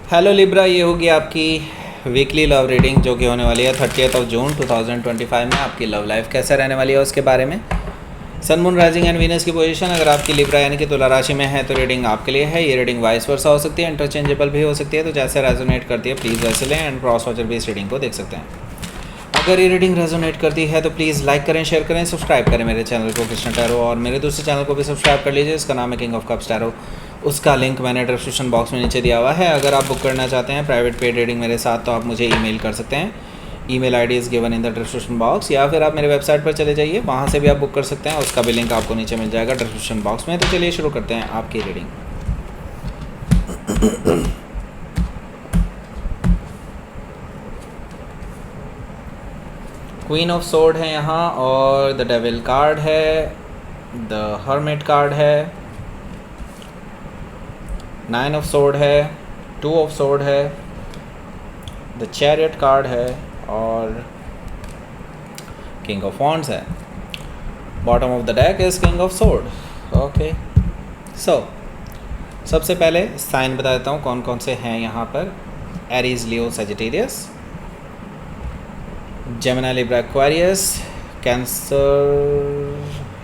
Hello Libra, ये होगी आपकी वीकली लव रीडिंग जो कि होने वाली है 30 जून 2025 में। आपकी लव लाइफ कैसा रहने वाली है उसके बारे में। Sun moon rising and Venus की पोजीशन अगर आपकी लिब्रा यानी कि तुला राशि में है तो रीडिंग आपके लिए है। ये रीडिंग वाइस वर्सा हो सकती है, इंटरचेंजेबल भी हो सकती है, तो जैसे रेजोनेट करती है प्लीज़ वैसे लें एंड क्रॉस वॉचर भी इस रीडिंग को देख सकते हैं। अगर ये रीडिंग रेजोनेट करती है तो प्लीज़ लाइक करें, शेयर करें, सब्सक्राइब करें मेरे चैनल को कृष्ण टैरो, और मेरे दूसरे चैनल को भी सब्सक्राइब कर लीजिए, इसका नाम है किंग ऑफ कप्स टैरो। उसका लिंक मैंने डिस्क्रिप्शन बॉक्स में नीचे दिया हुआ है। अगर आप बुक करना चाहते हैं प्राइवेट पेड रीडिंग मेरे साथ तो आप मुझे ईमेल कर सकते हैं। Email ID is given in the description box, या फिर आप मेरे वेबसाइट पर चले जाइए, वहाँ से भी आप बुक कर सकते हैं। उसका भी लिंक आपको नीचे मिल जाएगा डिस्क्रिप्शन बॉक्स में। तो चलिए शुरू करते हैं आपकी रीडिंग। क्वीन ऑफ सोर्ड है यहाँ, और द डेविल कार्ड है, द हर्मिट कार्ड है, 9 ऑफ सोर्ड है, 2 ऑफ सोर्ड है, द चैरियट कार्ड है, और किंग ऑफ वॉन्ड्स है। Bottom of the deck is king of sword. Okay, so सबसे पहले साइन बता देता हूँ कौन कौन से हैं यहाँ पर। Aries, Leo, Sagittarius, Gemini, Libra, Aquarius, Cancer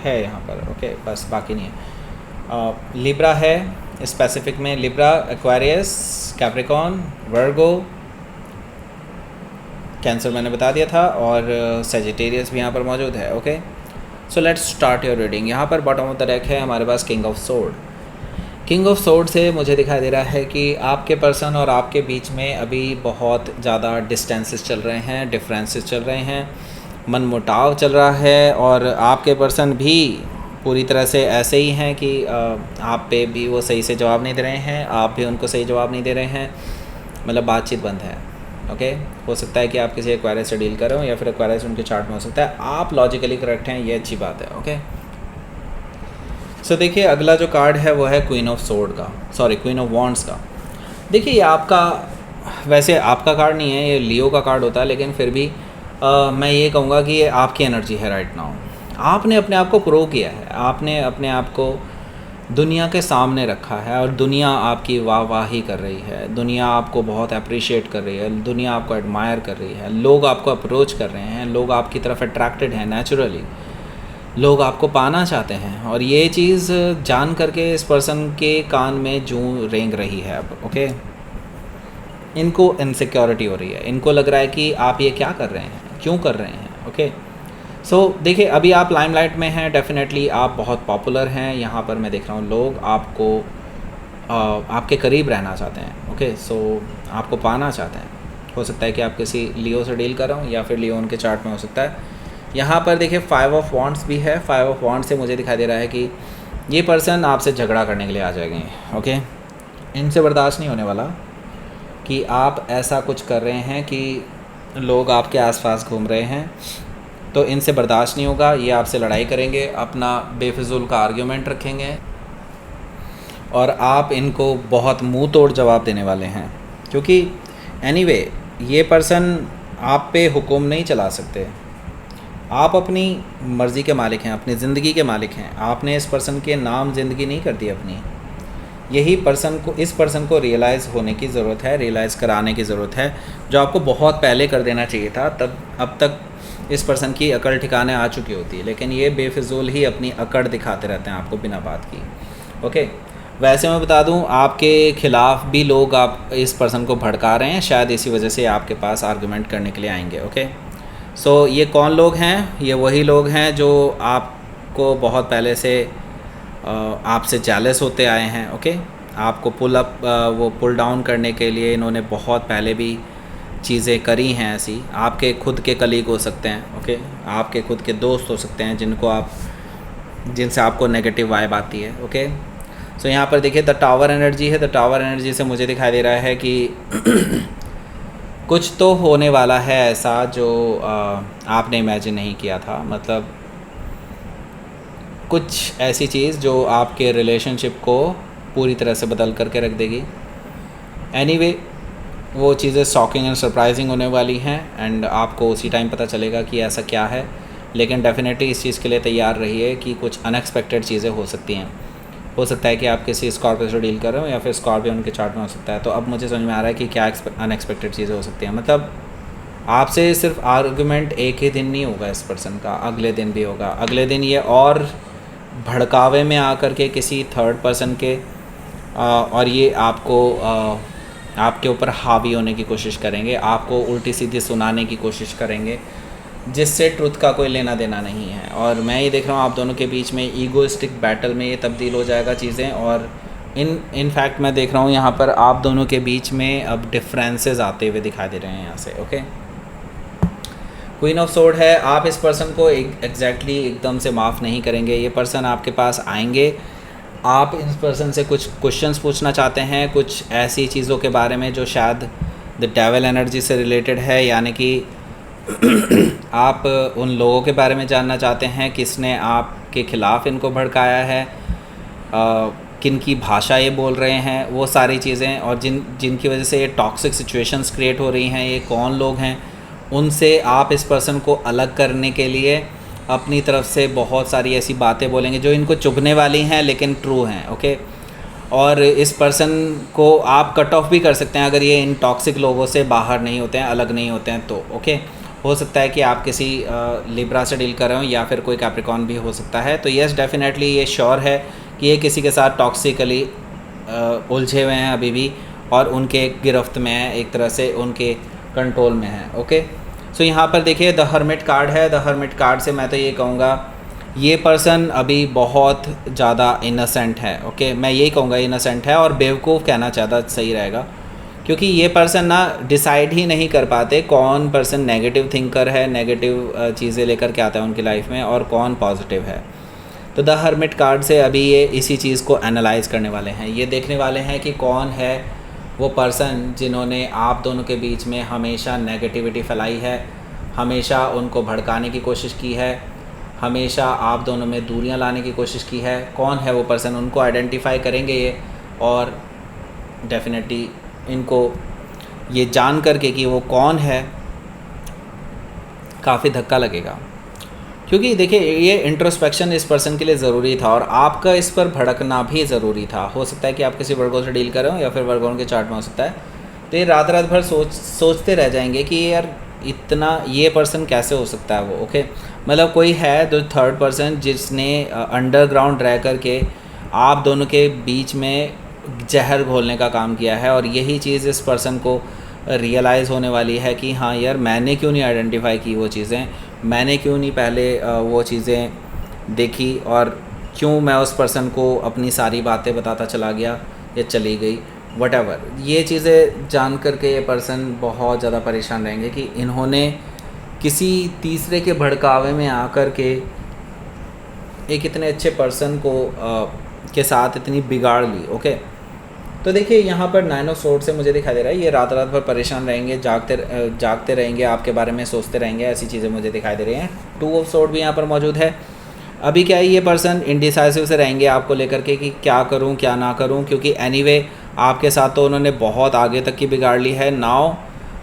है यहाँ पर। ओके, बस बाकी नहीं है। लिब्रा है स्पेसिफिक में, लिब्रा, एक्वेरियस, कैप्रिकॉन, वर्गो, कैंसर मैंने बता दिया था, और सेजिटेरियस भी यहाँ पर मौजूद है। Okay, so let's start your reading. यहाँ पर बॉटम ऑफ द डेक है हमारे पास king of sword. King of sword से मुझे दिखाई दे रहा है कि आपके पर्सन और आपके बीच में अभी बहुत ज़्यादा डिस्टेंसेस चल रहे हैं, डिफरेंसेस चल रहे हैं, मनमुटाव चल रहा है, और आपके पर्सन भी पूरी तरह से ऐसे ही हैं कि आप पे भी वो सही से जवाब नहीं दे रहे हैं, आप भी उनको सही जवाब नहीं दे रहे हैं, मतलब बातचीत बंद है। ओके, हो सकता है कि आप किसी एक्वायरस से डील कर रहे हो, या फिर एक्वायरस उनके चार्ट में हो सकता है। आप लॉजिकली करेक्ट हैं, ये अच्छी बात है। ओके, सो देखिए अगला जो कार्ड है वो है क्वीन ऑफ सोर्ड का, सॉरी क्वीन ऑफ वॉन्ड्स का। देखिए ये आपका, वैसे आपका कार्ड नहीं है, ये लियो का कार्ड होता है, लेकिन फिर भी मैं ये कहूँगा कि ये आपकी एनर्जी है राइट नाउ। आपने अपने आप को प्रो किया है, आपने अपने आप को दुनिया के सामने रखा है, और दुनिया आपकी वाहवाही कर रही है, दुनिया आपको बहुत अप्रिशिएट कर रही है, दुनिया आपको एडमायर कर रही है, लोग आपको अप्रोच कर रहे हैं, लोग आपकी तरफ अट्रैक्टेड हैं नेचुरली, लोग आपको पाना चाहते हैं, और ये चीज़ जान करके इस पर्सन के कान में जूं रेंग रही है अब। ओके, इनको इनसिक्योरिटी हो रही है, इनको लग रहा है कि आप ये क्या कर रहे हैं, क्यों कर रहे हैं। ओके, सो देखिए अभी आप लाइमलाइट में हैं, डेफिनेटली आप बहुत पॉपुलर हैं यहाँ पर। मैं देख रहा हूँ लोग आपको आपके करीब रहना चाहते हैं। ओके, सो आपको पाना चाहते हैं। हो सकता है कि आप किसी लियो से डील कर रहे हो, या फिर लियो उनके चार्ट में हो सकता है। यहाँ पर देखिए 5 ऑफ वॉन्ड्स भी है। 5 ऑफ वॉन्ड्स से मुझे दिखाई दे रहा है कि ये पर्सन आपसे झगड़ा करने के लिए आ जाएंगे। ओके, इनसे बर्दाश्त नहीं होने वाला कि आप ऐसा कुछ कर रहे हैं कि लोग आपके आसपास घूम रहे हैं, तो इनसे बर्दाश्त नहीं होगा। ये आपसे लड़ाई करेंगे, अपना बेफिजूल का आर्ग्यूमेंट रखेंगे, और आप इनको बहुत मुंह तोड़ जवाब देने वाले हैं, क्योंकि एनीवे ये पर्सन आप पे हुक्म नहीं चला सकते। आप अपनी मर्ज़ी के मालिक हैं, अपनी ज़िंदगी के मालिक हैं। आपने इस पर्सन के नाम ज़िंदगी नहीं कर दी अपनी। यही पर्सन को, इस पर्सन को रियलाइज़ होने की ज़रूरत है, रियलाइज़ कराने की ज़रूरत है, जो आपको बहुत पहले कर देना चाहिए था। तब अब तक इस पर्सन की अकड़ ठिकाने आ चुकी होती है, लेकिन ये बेफिजूल ही अपनी अकड़ दिखाते रहते हैं आपको बिना बात की। ओके, वैसे मैं बता दूं आपके ख़िलाफ़ भी लोग आप इस पर्सन को भड़का रहे हैं, शायद इसी वजह से आपके पास आर्गूमेंट करने के लिए आएंगे। ओके, सो ये कौन लोग हैं? ये वही लोग हैं जो आपको बहुत पहले से आपसे जेलस होते आए हैं। ओके, आपको पुल अप वो पुल डाउन करने के लिए इन्होंने बहुत पहले भी चीज़ें करी हैं ऐसी। आपके खुद के कलीग हो सकते हैं। ओके, आपके खुद के दोस्त हो सकते हैं जिनसे आपको नेगेटिव वाइब आती है। ओके, सो यहाँ पर देखिए द टावर एनर्जी है। द टावर एनर्जी से मुझे दिखाई दे रहा है कि कुछ तो होने वाला है ऐसा जो आपने इमेजिन नहीं किया था, मतलब कुछ ऐसी चीज़ जो आपके रिलेशनशिप को पूरी तरह से बदल करके रख देगी। एनीवे वो चीज़ें शॉकिंग एंड सरप्राइजिंग होने वाली हैं, एंड आपको उसी टाइम पता चलेगा कि ऐसा क्या है। लेकिन डेफिनेटली इस चीज़ के लिए तैयार रहिए कि कुछ अनएक्सपेक्टेड चीज़ें हो सकती हैं। हो सकता है कि आप किसी स्कॉर्पियो से डील कर रहे हो या फिर स्कॉर्पियो उनके चार्ट में हो सकता है। तो अब मुझे समझ में आ रहा है कि क्या अनएक्सपेक्टेड चीज़ें हो सकती हैं। मतलब आपसे सिर्फ आर्गुमेंट एक ही दिन नहीं होगा इस पर्सन का, अगले दिन भी होगा, अगले दिन ये और भड़कावे में आकर के किसी थर्ड पर्सन के और ये आपको आपके ऊपर हावी होने की कोशिश करेंगे, आपको उल्टी सीधी सुनाने की कोशिश करेंगे, जिससे ट्रुथ का कोई लेना देना नहीं है। और मैं ये देख रहा हूँ आप दोनों के बीच में ईगोइस्टिक बैटल में ये तब्दील हो जाएगा चीज़ें। और इनफैक्ट मैं देख रहा हूँ यहाँ पर आप दोनों के बीच में अब डिफरेंसेस आते हुए दिखाई दे रहे हैं यहाँ से। ओके, क्वीन ऑफ सोर्ड है। आप इस पर्सन को एग्जैक्टली एकदम से माफ़ नहीं करेंगे। ये पर्सन आपके पास आएंगे, आप इस पर्सन से कुछ क्वेश्चंस पूछना चाहते हैं, कुछ ऐसी चीज़ों के बारे में जो शायद द डेविल एनर्जी से रिलेटेड है, यानी कि आप उन लोगों के बारे में जानना चाहते हैं किसने आपके ख़िलाफ़ इनको भड़काया है, किन की भाषा ये बोल रहे हैं, वो सारी चीज़ें, और जिनकी वजह से ये टॉक्सिक सिचुएशंस क्रिएट हो रही हैं, ये कौन लोग हैं, उनसे आप इस पर्सन को अलग करने के लिए अपनी तरफ से बहुत सारी ऐसी बातें बोलेंगे जो इनको चुभने वाली हैं लेकिन ट्रू हैं। ओके, और इस पर्सन को आप कट ऑफ भी कर सकते हैं अगर ये इन टॉक्सिक लोगों से बाहर नहीं होते हैं, अलग नहीं होते हैं तो। ओके, हो सकता है कि आप किसी लिब्रा से डील कर रहे हो या फिर कोई कैप्रिकॉन भी हो सकता है। तो यस, डेफिनेटली ये श्योर है कि ये किसी के साथ टॉक्सिकली उलझे हुए हैं अभी भी, और उनके गिरफ्त में है, एक तरह से उनके कंट्रोल में है। ओके, सो यहाँ पर देखिए द हर्मिट कार्ड है। द हर्मिट कार्ड से मैं तो ये कहूँगा ये पर्सन अभी बहुत ज़्यादा इनोसेंट है। ओके, मैं यही कहूँगा इनोसेंट है, और बेवकूफ़ कहना ज़्यादा सही रहेगा, क्योंकि ये पर्सन ना डिसाइड ही नहीं कर पाते कौन पर्सन नेगेटिव थिंकर है, नेगेटिव चीज़ें लेकर के आता है उनकी लाइफ में, और कौन पॉजिटिव है। तो द हर्मिट कार्ड से अभी ये इसी चीज़ को एनालाइज करने वाले हैं। ये देखने वाले हैं कि कौन है वो पर्सन जिन्होंने आप दोनों के बीच में हमेशा नेगेटिविटी फैलाई है, हमेशा उनको भड़काने की कोशिश की है, हमेशा आप दोनों में दूरियां लाने की कोशिश की है। कौन है वो पर्सन, उनको आइडेंटिफाई करेंगे ये, और डेफिनेटली इनको ये जान करके कि वो कौन है काफ़ी धक्का लगेगा, क्योंकि देखिए ये इंट्रोस्पेक्शन इस पर्सन के लिए ज़रूरी था, और आपका इस पर भड़कना भी ज़रूरी था। हो सकता है कि आप किसी वर्गों से डील कर रहे हो या फिर वर्गों के चार्ट में हो सकता है। तो ये रात भर सोचते रह जाएंगे कि यार इतना ये पर्सन कैसे हो सकता है वो। ओके, मतलब कोई है जो थर्ड पर्सन जिसने अंडरग्राउंड रह कर के आप दोनों के बीच में जहर घोलने का काम किया है, और यही चीज़ इस पर्सन को रियलाइज़ होने वाली है कि हाँ यार मैंने क्यों नहीं आइडेंटिफाई की वो चीज़ें, मैंने क्यों नहीं पहले वो चीज़ें देखी, और क्यों मैं उस पर्सन को अपनी सारी बातें बताता चला गया या चली गई, वटेवर। ये चीज़ें जान करके ये पर्सन बहुत ज़्यादा परेशान रहेंगे कि इन्होंने किसी तीसरे के भड़कावे में आकर के एक इतने अच्छे पर्सन को के साथ इतनी बिगाड़ ली। ओके, तो देखिए यहाँ पर 9 ऑफ सोर्ड से मुझे दिखाई दे रहा है ये रात भर परेशान रहेंगे, जागते रहेंगे, आपके बारे में सोचते रहेंगे, ऐसी चीज़ें मुझे दिखाई दे रही हैं। 2 ऑफ सोर्ड भी यहाँ पर मौजूद है। अभी क्या है, ये पर्सन इंडिसाइसिव से रहेंगे आपको लेकर के कि क्या करूँ क्या ना करूँ, क्योंकि एनीवे आपके साथ तो उन्होंने बहुत आगे तक की बिगाड़ ली है। नाउ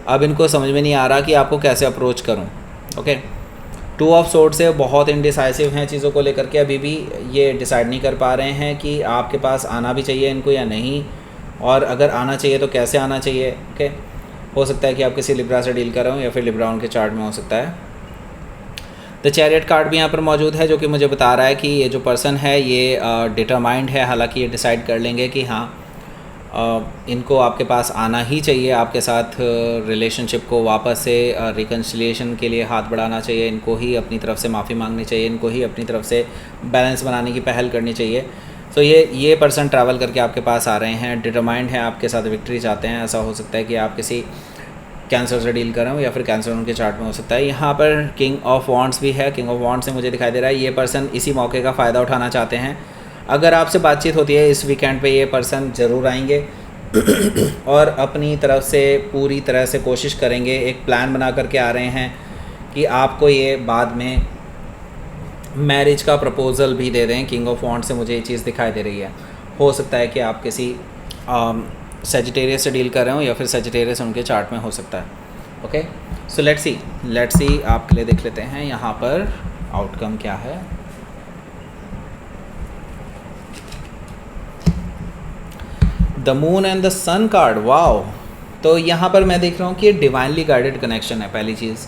अब इनको समझ में नहीं आ रहा कि आपको कैसे अप्रोच करूँ। ओके, 2 ऑफ सोर्ड से बहुत इंडिसाइसिव हैं चीज़ों को लेकर के, अभी भी ये डिसाइड नहीं कर पा रहे हैं कि आपके पास आना भी चाहिए इनको या नहीं, और अगर आना चाहिए तो कैसे आना चाहिए। ओके, हो सकता है कि आप किसी लिब्रा से डील कर रहे हो या फिर लिब्रा उनके चार्ट में हो सकता है। द चैरियट कार्ड भी यहाँ पर मौजूद है, जो कि मुझे बता रहा है कि ये जो पर्सन है ये डिटरमाइंड है। हालांकि ये डिसाइड कर लेंगे कि हाँ इनको आपके पास आना ही चाहिए, आपके साथ रिलेशनशिप को वापस से रिकन्सिलिएशन के लिए हाथ बढ़ाना चाहिए, इनको ही अपनी तरफ से माफ़ी मांगनी चाहिए, इनको ही अपनी तरफ से बैलेंस बनाने की पहल करनी चाहिए। तो ये पर्सन ट्रैवल करके आपके पास आ रहे हैं, डिटरमाइंड हैं, आपके साथ विक्ट्री चाहते हैं। ऐसा हो सकता है कि आप किसी कैंसर से डील कर रहे हो या फिर कैंसर उनके चार्ट में हो सकता है। यहाँ पर किंग ऑफ वॉन्ड्स भी है। किंग ऑफ वॉन्ड्स से मुझे दिखाई दे रहा है ये पर्सन इसी मौके का फ़ायदा उठाना चाहते हैं। अगर आपसे बातचीत होती है इस वीकेंड पे ये पर्सन ज़रूर आएंगे और अपनी तरफ से पूरी तरह से कोशिश करेंगे। एक प्लान बना करके आ रहे हैं कि आपको ये बाद में मैरिज का प्रपोज़ल भी दे दें। किंग ऑफ वॉन्ड्स से मुझे ये चीज़ दिखाई दे रही है। हो सकता है कि आप किसी सेजिटेरियस से डील कर रहे हो या फिर सेजिटेरियस उनके चार्ट में हो सकता है। ओके, सो लेट्स सी आपके लिए देख लेते हैं यहाँ पर आउटकम क्या है। The moon and the sun card, wow. तो यहाँ पर मैं देख रहा हूँ कि ये डिवाइनली गाइडेड कनेक्शन है। पहली चीज़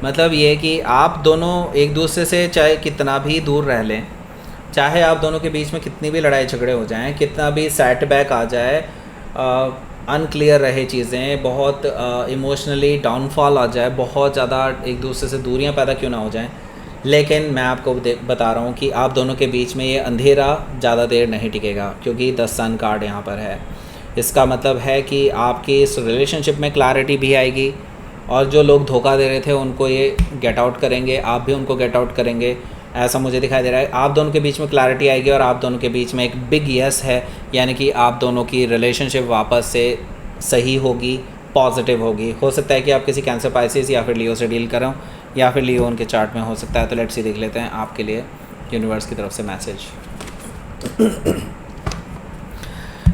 मतलब ये कि आप दोनों एक दूसरे से चाहे कितना भी दूर रह लें, चाहे आप दोनों के बीच में कितनी भी लड़ाई झगड़े हो जाएं, कितना भी सेटबैक आ जाए, अनक्लियर रहे चीज़ें, बहुत इमोशनली डाउनफॉल आ जाए, बहुत ज़्यादा एक दूसरे से दूरियां पैदा क्यों ना हो जाएं, लेकिन मैं आपको बता रहा हूँ कि आप दोनों के बीच में ये अंधेरा ज़्यादा देर नहीं टिकेगा, क्योंकि द सन कार्ड यहाँ पर है। इसका मतलब है कि आपकी इस रिलेशनशिप में क्लैरिटी भी आएगी, और जो लोग धोखा दे रहे थे उनको ये गेट आउट करेंगे, आप भी उनको गेट आउट करेंगे, ऐसा मुझे दिखाई दे रहा है। आप दोनों के बीच में क्लैरिटी आएगी और आप दोनों के बीच में एक बिग यस है, यानी कि आप दोनों की रिलेशनशिप वापस से सही होगी, पॉजिटिव होगी। हो सकता है कि आप किसी कैंसर, पाइसिस या फिर लियो से डील कर रहे हो, या फिर लियो उनके चार्ट में हो सकता है। तो लेट्स सी देख लेते हैं आपके लिए यूनिवर्स की तरफ से मैसेज।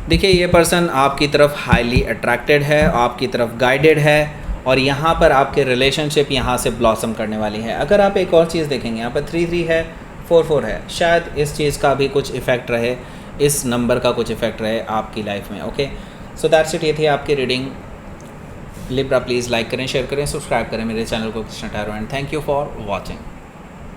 देखिए, ये पर्सन आपकी तरफ हाईली अट्रैक्टेड है, आपकी तरफ गाइडेड है, और यहाँ पर आपके रिलेशनशिप यहाँ से ब्लॉसम करने वाली है। अगर आप एक और चीज़ देखेंगे, यहाँ पर 3-3 है, 4-4 है, शायद इस चीज़ का भी कुछ इफ़ेक्ट रहे, इस नंबर का कुछ इफ़ेक्ट रहे आपकी लाइफ में। Okay, so that's it. ये थी आपकी रीडिंग। लिब्रा प्लीज़ लाइक करें, शेयर करें, सब्सक्राइब करें मेरे चैनल को Krishna tarot, and thank you for watching.